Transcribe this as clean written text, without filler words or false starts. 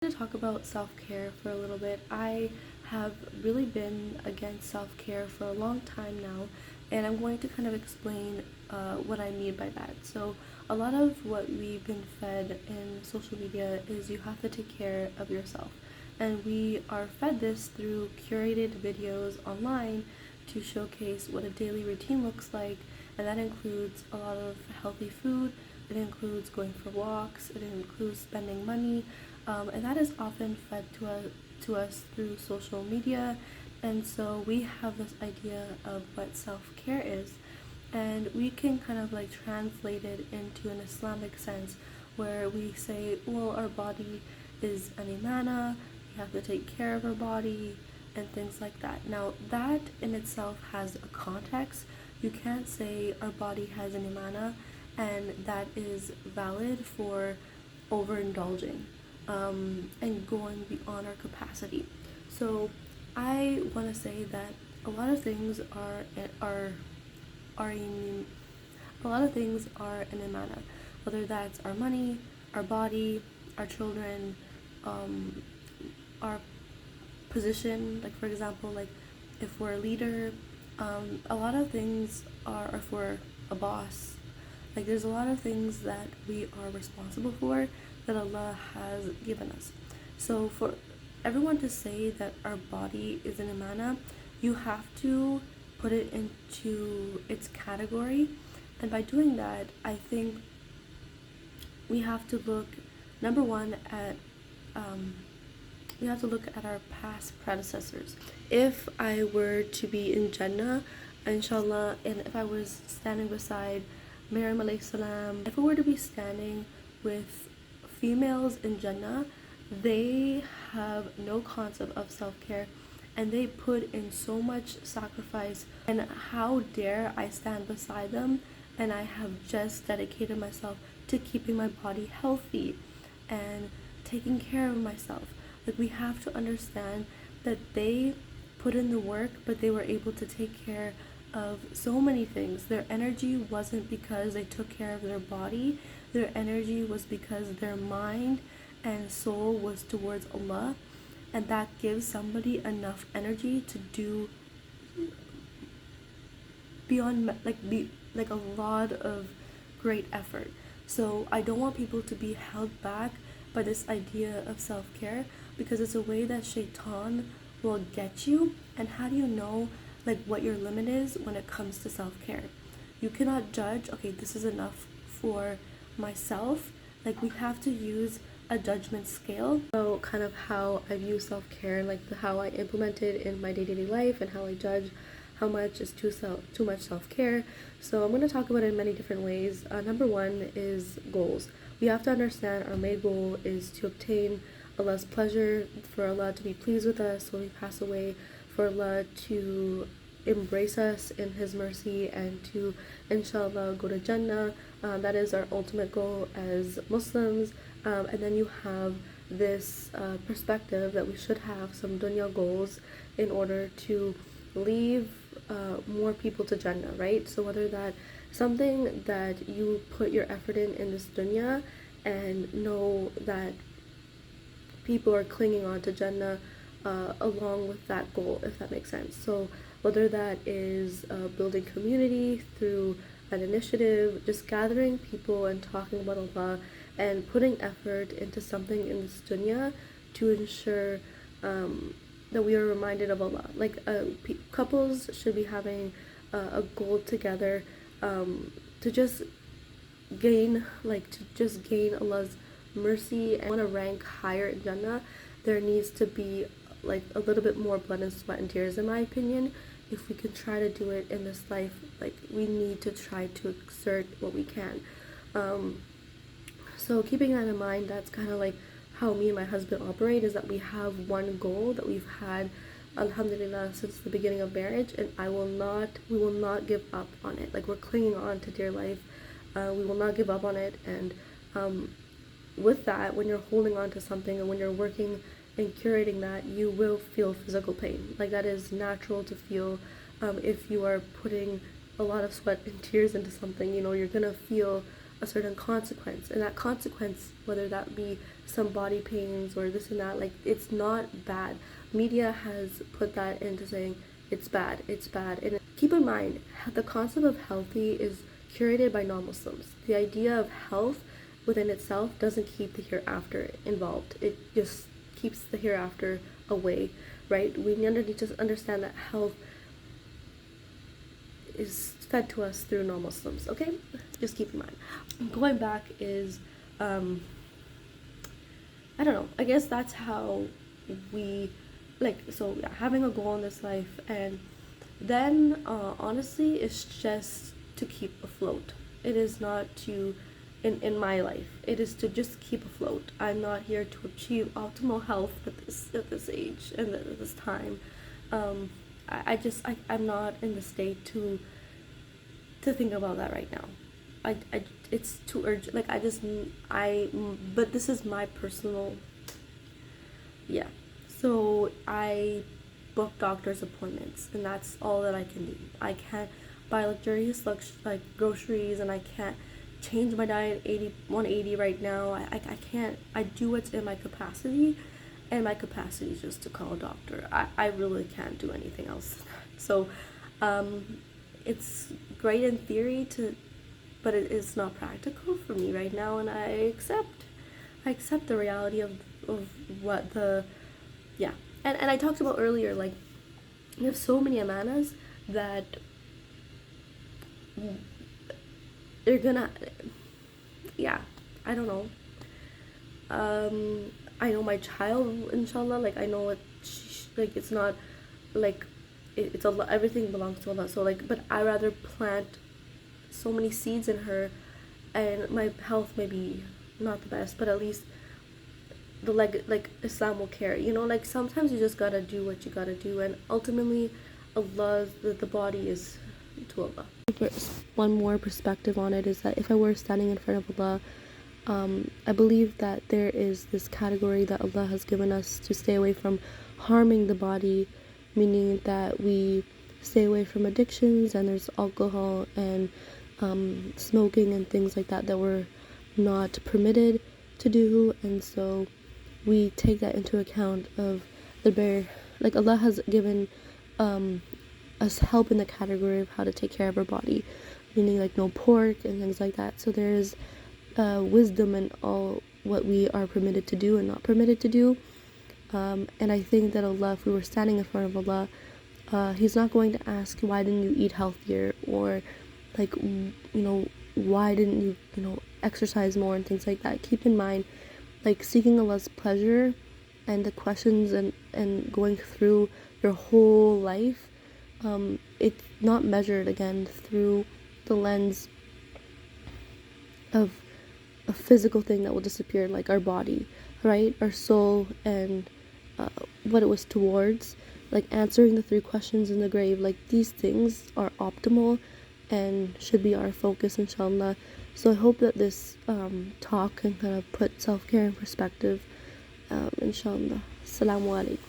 To talk about self-care for a little bit. I have really been against self-care for a long time now, and I'm going to kind of explain what I mean by that. So a lot of what we've been fed in social media is you have to take care of yourself, and we are fed this through curated videos online to showcase what a daily routine looks like, and that includes a lot of healthy food. It includes going for walks. It includes spending money, and that is often fed to us through social media. And so we have this idea of what self-care is, and we can kind of like translate it into an Islamic sense where we say, well, our body is an imana, we have to take care of our body and things like that. Now that in itself has a context. You can't say our body has an imana and that is valid for overindulging and going beyond our capacity. So I want to say that a lot of things are in a lot of things are in a manner, whether that's our money, our body, our children, our position. Like for example, like if we're a leader, a lot of things are if we're a boss. Like there's a lot of things that we are responsible for that Allah has given us. So for everyone to say that our body is an amana, you have to put it into its category. And by doing that, I think we have to look, number one, at we have to look at our past predecessors. If I were to be in Jannah, inshallah, and if I was standing beside Maryam alayhi salam, if I were to be standing with females in Jannah, they have no concept of self-care and they put in so much sacrifice. And how dare I stand beside them and I have just dedicated myself to keeping my body healthy and taking care of myself. Like we have to understand that they put in the work, but they were able to take care of so many things. Their energy wasn't because they took care of their body. Their energy was because their mind and soul was towards Allah, and that gives somebody enough energy to do beyond like a lot of great effort. So I don't want people to be held back by this idea of self-care, because it's a way that shaitan will get you. And how do you know like what your limit is when it comes to self-care? You cannot judge, okay, this is enough for myself. Like we have to use a judgment scale. So kind of how I view self-care, like how I implement it in my day-to-day life and how I judge how much is too much self-care. So I'm going to talk about it in many different ways. Number one is goals. We have to understand our main goal is to obtain Allah's pleasure, for Allah to be pleased with us when we pass away, for Allah to embrace us in His mercy, and to inshallah go to Jannah. That is our ultimate goal as Muslims. And then you have this perspective that we should have some dunya goals in order to leave more people to Jannah, right? So whether that something that you put your effort in this dunya and know that people are clinging on to Jannah along with that goal, if that makes sense. So whether that is building community through an initiative, just gathering people and talking about Allah and putting effort into something in this dunya to ensure that we are reminded of Allah. Like couples should be having a goal together to just gain Allah's mercy and want to rank higher in Jannah. There needs to be like a little bit more blood and sweat and tears, in my opinion. If we can try to do it in this life, like we need to try to exert what we can. So keeping that in mind, that's kind of like how me and my husband operate, is that we have one goal that we've had alhamdulillah since the beginning of marriage, and we will not give up on it. Like we're clinging on to dear life. We will not give up on it. And with that, when you're holding on to something and when you're working and curating that, you will feel physical pain. Like that is natural to feel. If you are putting a lot of sweat and tears into something, you're gonna feel a certain consequence, and that consequence, whether that be some body pains or this and that, like, it's not bad. Media has put that into saying it's bad, it's bad. And keep in mind, the concept of healthy is curated by non-Muslims. The idea of health within itself doesn't keep the hereafter involved. It just keeps the hereafter away, right? We need to understand that health is fed to us through non-Muslims, okay? Just keep in mind. Going back is, I don't know, I guess that's how we, like, so yeah, having a goal in this life, and then honestly, it's just to keep afloat. It is not to, in my life, it is to just keep afloat. I'm not here to achieve optimal health at this age and at this time. I'm not in the state to think about that right now. It's too urgent. Like, but this is my personal, yeah. So I book doctor's appointments, and that's all that I can do. I can't buy luxurious like groceries, and I can't change my diet 180 right now. I can't. I do what's in my capacity, and my capacity is just to call a doctor. I really can't do anything else. So it's great in theory but it is not practical for me right now, and I accept the reality of what yeah. And I talked about earlier, like, we have so many amanas that they're gonna, yeah, I don't know. I know my child, inshallah, like, I know like, it's not like it's Allah, everything belongs to Allah. So, like, but I rather plant so many seeds in her, and my health may be not the best, but at least like Islam will care, like, sometimes you just gotta do what you gotta do, and ultimately the body is to Allah. One more perspective on it is that if I were standing in front of Allah, I believe that there is this category that Allah has given us to stay away from harming the body, meaning that we stay away from addictions, and there's alcohol and smoking and things like that we're not permitted to do. And so we take that into account of like, Allah has given us help in the category of how to take care of our body, meaning like no pork and things like that. So there is wisdom in all what we are permitted to do and not permitted to do. And I think that Allah, if we were standing in front of Allah, He's not going to ask, why didn't you eat healthier, or like, why didn't you, exercise more and things like that. Keep in mind, like, seeking Allah's pleasure and the questions and going through your whole life, it's not measured again through the lens of a physical thing that will disappear, like our body, right? Our soul, and what it was towards, like answering the 3 questions in the grave. Like, these things are optimal and should be our focus, inshallah. So I hope that this talk can kind of put self-care in perspective, inshallah. Assalamu alaikum.